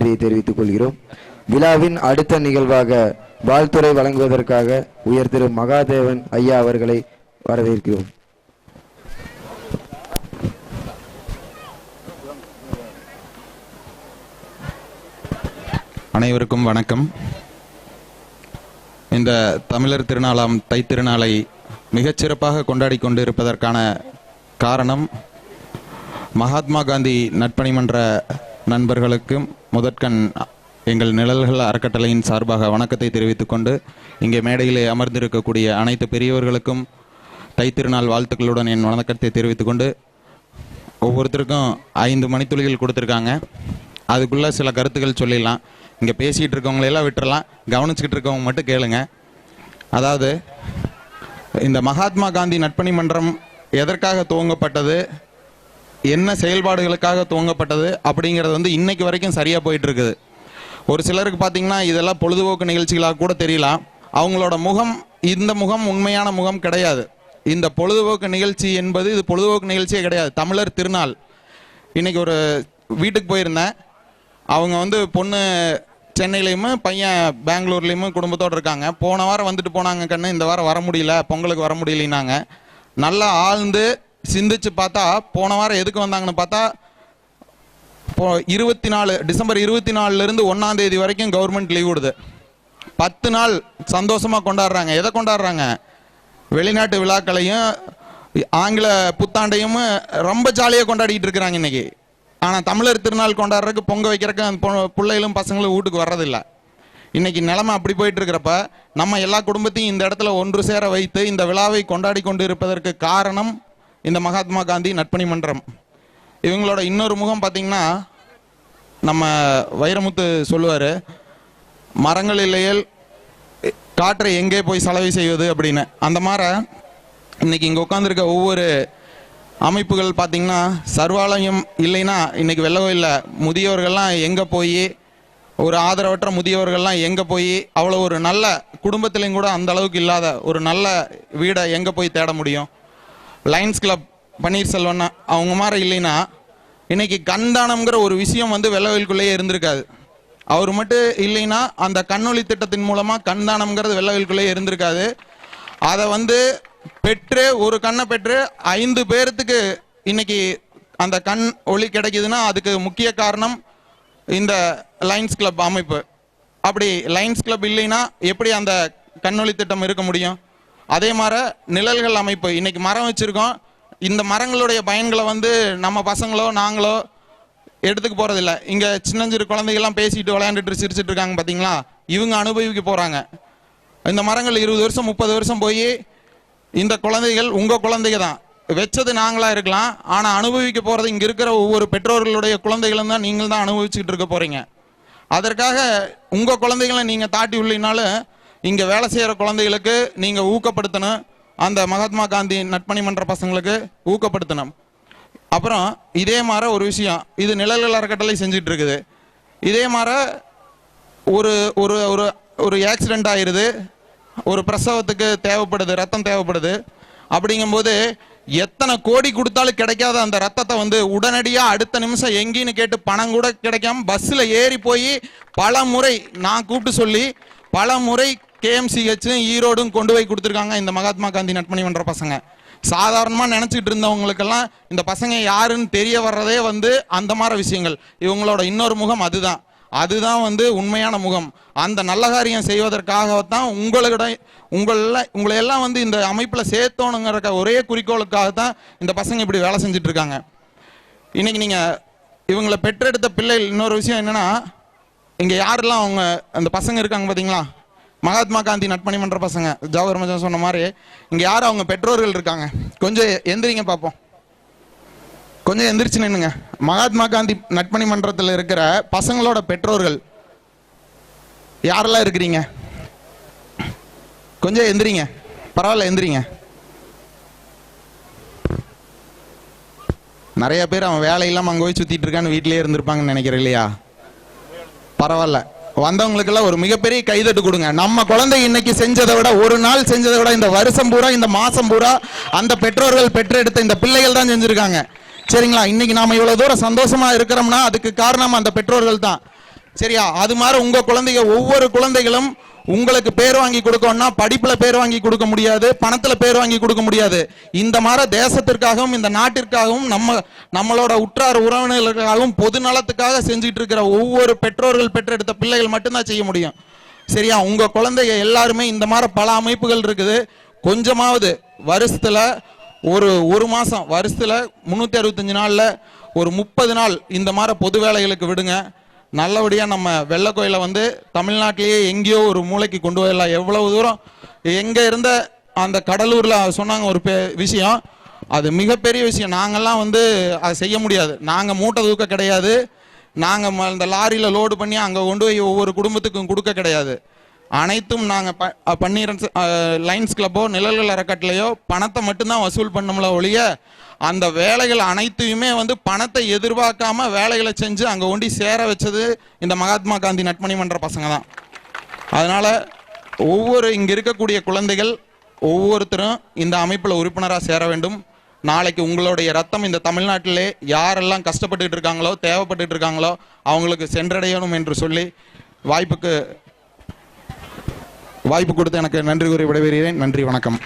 தெரிவித்துக் கொள்கிறோம். விழாவின் அடுத்த நிகழ்வாக வாழ்த்துறை வழங்குவதற்காக உயர் திரு மகாதேவன் ஐயா அவர்களை வரவேற்கிறோம். அனைவருக்கும் வணக்கம். இந்த தமிழர் திருநாளாம் தைத்திருநாளை மிகச்சிறப்பாக கொண்டாடி கொண்டு இருப்பதற்கான காரணம் மகாத்மா காந்தி நட்பணி மன்ற நண்பர்களுக்கும் முதற்கண் எங்கள் நிழல்கள் அறக்கட்டளையின் சார்பாக வணக்கத்தை தெரிவித்துக் கொண்டு இங்கே மேடையிலே அமர்ந்திருக்கக்கூடிய அனைத்து பெரியவர்களுக்கும் தைத்திருநாள் வாழ்த்துக்களுடன் என் வணக்கத்தை தெரிவித்துக் கொண்டு ஒவ்வொருத்தருக்கும் 5 மணித்துளிகள் கொடுத்துருக்காங்க. அதுக்குள்ளே சில கருத்துக்கள் சொல்லிடலாம். இங்கே பேசிகிட்டு இருக்கவங்களெல்லாம் விட்டுறலாம், கவனிச்சுக்கிட்டு இருக்கவங்க மட்டும் கேளுங்க. அதாவது இந்த மகாத்மா காந்தி நட்பணி மன்றம் எதற்காக துவங்கப்பட்டது, என்ன செயல்பாடுகளுக்காக துவங்கப்பட்டது அப்படிங்கிறது வந்து இன்னைக்கு வரைக்கும் சரியாக போயிட்டு இருக்குது. ஒரு சிலருக்கு பார்த்தீங்கன்னா இதெல்லாம் பொழுதுபோக்கு நிகழ்ச்சிகளாக கூட தெரியலாம். அவங்களோட முகம் இந்த முகம் உண்மையான முகம் கிடையாது. இந்த பொழுதுபோக்கு நிகழ்ச்சி என்பது இது பொழுதுபோக்கு நிகழ்ச்சியே கிடையாது. தமிழர் திருநாள். இன்னைக்கு ஒரு வீட்டுக்கு போயிருந்தேன். அவங்க வந்து பொண்ணு சென்னையிலையுமே பையன் பெங்களூர்லேயுமே குடும்பத்தோடு இருக்காங்க. போன வாரம் வந்துட்டு போனாங்க கண்ணு, இந்த வாரம் வர முடியல, பொங்கலுக்கு வர முடியலனாங்க. நல்லா ஆழ்ந்து சிந்திச்சு பார்த்தா போன வாரம் எதுக்கு வந்தாங்கன்னு பார்த்தா டிசம்பர் 24 1ஆம் தேதி வரைக்கும் கவர்மெண்ட் லீவ் விடுது. 10 நாள் சந்தோஷமாக கொண்டாடுறாங்க. எதை கொண்டாடுறாங்க? வெளிநாட்டு விழாக்களையும் ஆங்கில புத்தாண்டையும் ரொம்ப ஜாலியாக கொண்டாடிட்டு இருக்கிறாங்க இன்னைக்கு. ஆனால் தமிழர் திருநாள் கொண்டாடுறதுக்கு பொங்க வைக்கிறதுக்கு அந்த பிள்ளைகளும் பசங்களும் வீட்டுக்கு வர்றதில்லை. இன்னைக்கு நிலைமை அப்படி போயிட்டு இருக்கிறப்ப நம்ம எல்லா குடும்பத்தையும் இந்த இடத்துல ஒன்று சேர வைத்து இந்த விழாவை கொண்டாடி கொண்டு இருப்பதற்கு காரணம் இந்த மகாத்மா காந்தி நட்பணி மன்றம். இவங்களோட இன்னொரு முகம் பார்த்தீங்கன்னா, நம்ம வைரமுத்து சொல்லுவார், மரங்கள் இல்லையேல் காற்றை எங்கே போய் செலவு செய்வது அப்படின்னு. அந்த மாதிரி இன்னைக்கு இங்கே உட்காந்துருக்க ஒவ்வொரு அமைப்புகள் பார்த்தீங்கன்னா சர்வாலயம் இல்லைன்னா இன்னைக்கு வெள்ளவோ இல்லை. முதியவர்கள்லாம் எங்கே போய், ஒரு ஆதரவற்ற முதியவர்கள்லாம் எங்கே போய், அவ்வளோ ஒரு நல்ல குடும்பத்திலையும் கூட அந்த அளவுக்கு இல்லாத ஒரு நல்ல வீடை எங்கே போய் தேட முடியும்? லயன்ஸ் கிளப் பன்னீர்செல்வன் அவங்க மாதிரி இல்லைன்னா இன்னைக்கு கண்தானம்ங்கிற ஒரு விஷயம் வந்து வெள்ளவெளிக்குள்ளேயே இருந்திருக்காது. அவர் மட்டும் இல்லைன்னா அந்த கண்ணொளி திட்டத்தின் மூலமாக கண்தானம்ங்கிறது வெள்ளவெளிக்குள்ளேயே இருந்திருக்காது. அதை வந்து பெற்று ஒரு கண்ணை பெற்று 5 பேர்த்துக்கு இன்னைக்கு அந்த கண் ஒளி கிடைக்குதுன்னா அதுக்கு முக்கிய காரணம் இந்த லயன்ஸ் கிளப் அமைப்பு. அப்படி லயன்ஸ் கிளப் இல்லைன்னா எப்படி அந்த கண்ணொளி திட்டம் இருக்க முடியும்? அதே மாதிரி நிழல்கள் அமைப்பு. இன்னைக்கு மரம் வச்சிருக்கோம். இந்த மரங்களுடைய பயன்களை வந்து நம்ம பசங்களோ நாங்களோ எடுத்துக்க போறதில்லை. இங்க சின்னஞ்சிறு குழந்தைகள்லாம் பேசிட்டு விளையாண்டுட்டு சிரிச்சிட்டு இருக்காங்க பார்த்தீங்களா? இவங்க அனுபவிக்க போறாங்க. இந்த மரங்கள் 20 வருஷம் 30 வருஷம் போய் இந்த குழந்தைகள் உங்க குழந்தைங்க தான். வச்சது நாங்களா இருக்கலாம், ஆனா அனுபவிக்க போறது இங்க இருக்கிற ஒவ்வொரு பெற்றோர்களுடைய குழந்தைகளும் தான். நீங்கள் தான் அனுபவிச்சுட்டு இருக்க போறீங்க. அதற்காக உங்க குழந்தைகளை நீங்க தாட்டி உள்ளினாலும் இங்க வேலை செய்யற குழந்தைகளுக்கு நீங்க ஊக்கப்படுத்தணும். அந்த மகாத்மா காந்தி நட்பணி மன்ற பசங்களுக்கு ஊக்கப்படுத்தணும். அப்புறம் இதே மாதிரி ஒரு விஷயம், இது நிழல்கள் அறக்கட்டளை செஞ்சுட்டு இருக்குது. இதே மாதிரி ஒரு ஒரு ஒரு ஒரு ஆக்சிடென்ட் ஆயிடுது, ஒரு பிரசவத்துக்கு தேவைப்படுது, ரத்தம் தேவைப்படுது. அப்படிங்கும்போது எத்தனை கோடி கொடுத்தாலும் கிடைக்காத அந்த ரத்தத்தை வந்து உடனடியாக அடுத்த நிமிஷம் எங்கேன்னு கேட்டு பணம் கூட கிடைக்காம பஸ்ஸில் ஏறி போய் பல முறை நான் கூப்பிட்டு சொல்லி பல முறை KMCH ஈரோடும் கொண்டு போய் கொடுத்துருக்காங்க இந்த மகாத்மா காந்தி நட்பணி மன்ற பசங்க. சாதாரணமாக நினச்சிக்கிட்டு இருந்தவங்களுக்கெல்லாம் இந்த பசங்க யாருன்னு தெரிய வர்றதே வந்து அந்த மாதிரி விஷயங்கள். இவங்களோட இன்னொரு முகம் அதுதான் வந்து உண்மையான முகம். அந்த நல்ல காரியம் செய்வதற்காகத்தான் உங்களை எல்லாம் வந்து இந்த அமைப்பில் சேர்த்தோணுங்கிற ஒரே குறிக்கோளுக்காகத்தான் இந்த பசங்க இப்படி வேலை செஞ்சுட்டு இருக்காங்க. இன்னைக்கு நீங்கள் இவங்களை பெற்றெடுத்த பிள்ளைகள். இன்னொரு விஷயம் என்னன்னா, இங்கே யாரெல்லாம் அவங்க அந்த பசங்க இருக்காங்க பார்த்தீங்களா, மகாத்மா காந்தி நட்பணி மன்ற பசங்க, ஜவஹர் மச்சான் சொன்ன மாதிரி இங்கே யார் அவங்க பெற்றோர்கள் இருக்காங்க? கொஞ்சம் எந்திரிங்க பார்ப்போம். கொஞ்சம் எந்திரிச்சு நின்னுங்க. மகாத்மா காந்தி நட்பணி மன்றத்தில் இருக்கிற பசங்களோட பெற்றோர்கள் யாரெல்லாம் இருக்கிறீங்க? கொஞ்சம் எந்திரிங்க. பரவாயில்ல, எந்திரிங்க. நிறைய பேர் அவன் வேலை இல்லாமல் அங்கே போய் சுற்றிட்டு இருக்கான்னு வீட்டிலேயே இருந்திருப்பாங்கன்னு நினைக்கிறேன் இல்லையா? பரவாயில்ல, வந்தவங்களுக்கெல்லாம் ஒரு மிகப்பெரிய கைதட்டு கொடுங்க. நம்ம குழந்தை இன்னைக்கு செஞ்சதை விட, ஒரு நாள் செஞ்சதை விட இந்த வருஷம் பூரா இந்த மாசம் பூரா அந்த பெற்றோர்கள் பெற்றெடுத்த இந்த பிள்ளைகள் தான் செஞ்சிருக்காங்க. சரிங்களா? இன்னைக்கு நாம இவ்வளவு தூரம் சந்தோஷமா இருக்கிறோம்னா அதுக்கு காரணம் அந்த பெற்றோர்கள் தான். சரியா? அது மாதிரி உங்க குழந்தைங்க, ஒவ்வொரு குழந்தைகளும் உங்களுக்கு பேர் வாங்கி கொடுக்கணும்னா படிப்புல பேர் வாங்கி கொடுக்க முடியாது, பணத்துல பேர் வாங்கி கொடுக்க முடியாது. இந்த மாதிரி தேசத்திற்காகவும் இந்த நாட்டிற்காகவும் நம்மளோட உற்றார் உறவினர்களுக்காகவும் பொது நலத்துக்காக செஞ்சுட்டு இருக்கிற ஒவ்வொரு பெற்றோர்கள் பெற்றெடுத்த பிள்ளைகள் மட்டும்தான் செய்ய முடியும். சரியா? உங்க குழந்தைங்க எல்லாருமே இந்த மாதிரி பல அமைப்புகள் இருக்குது. கொஞ்சமாவது வருஷத்துல ஒரு மாசம், வருஷத்துல 365 நாள்ல ஒரு 30 நாள் இந்த மாதிரி பொது வேலைகளுக்கு விடுங்க. நல்லபடியா நம்ம வெள்ளக்கோயிலை வந்து தமிழ்நாட்டிலேயே எங்கேயோ ஒரு மூளைக்கு கொண்டு வரலாம். எவ்வளவு தூரம் எங்க இருந்த அந்த கடலூர்ல சொன்னாங்க ஒரு விஷயம், அது மிகப்பெரிய விஷயம். நாங்கெல்லாம் வந்து அதை செய்ய முடியாது. நாங்க மூட்டை தூக்க கிடையாது, நாங்க இந்த லாரியில லோடு பண்ணி அங்க கொண்டு போய் ஒவ்வொரு குடும்பத்துக்கும் கொடுக்க கிடையாது. அனைத்தும் நாங்க பன்னீரன் லைன்ஸ் கிளப்போ நிழல்கள் அறக்கட்டளையோ பணத்தை மட்டும்தான் வசூல் பண்ணோம்ல ஒழிய அந்த வேலைகள் அனைத்தையுமே வந்து பணத்தை எதிர்பார்க்காம வேலைகளை செஞ்சு அங்க ஒண்டி சேர வச்சது இந்த மகாத்மா காந்தி நட்பணி மன்ற பசங்க தான். அதனால இங்க இருக்கக்கூடிய குழந்தைகள் ஒவ்வொருத்தரும் இந்த அமைப்புல உறுப்பினராக சேர வேண்டும். நாளைக்கு உங்களுடைய ரத்தம் இந்த தமிழ்நாட்டிலே யாரெல்லாம் கஷ்டப்பட்டு இருக்காங்களோ தேவைப்பட்டு இருக்காங்களோ அவங்களுக்கு சென்றடையணும் என்று சொல்லி வாய்ப்பு கொடுத்து எனக்கு நன்றி கூறி விடைபெறுகிறேன். நன்றி, வணக்கம்.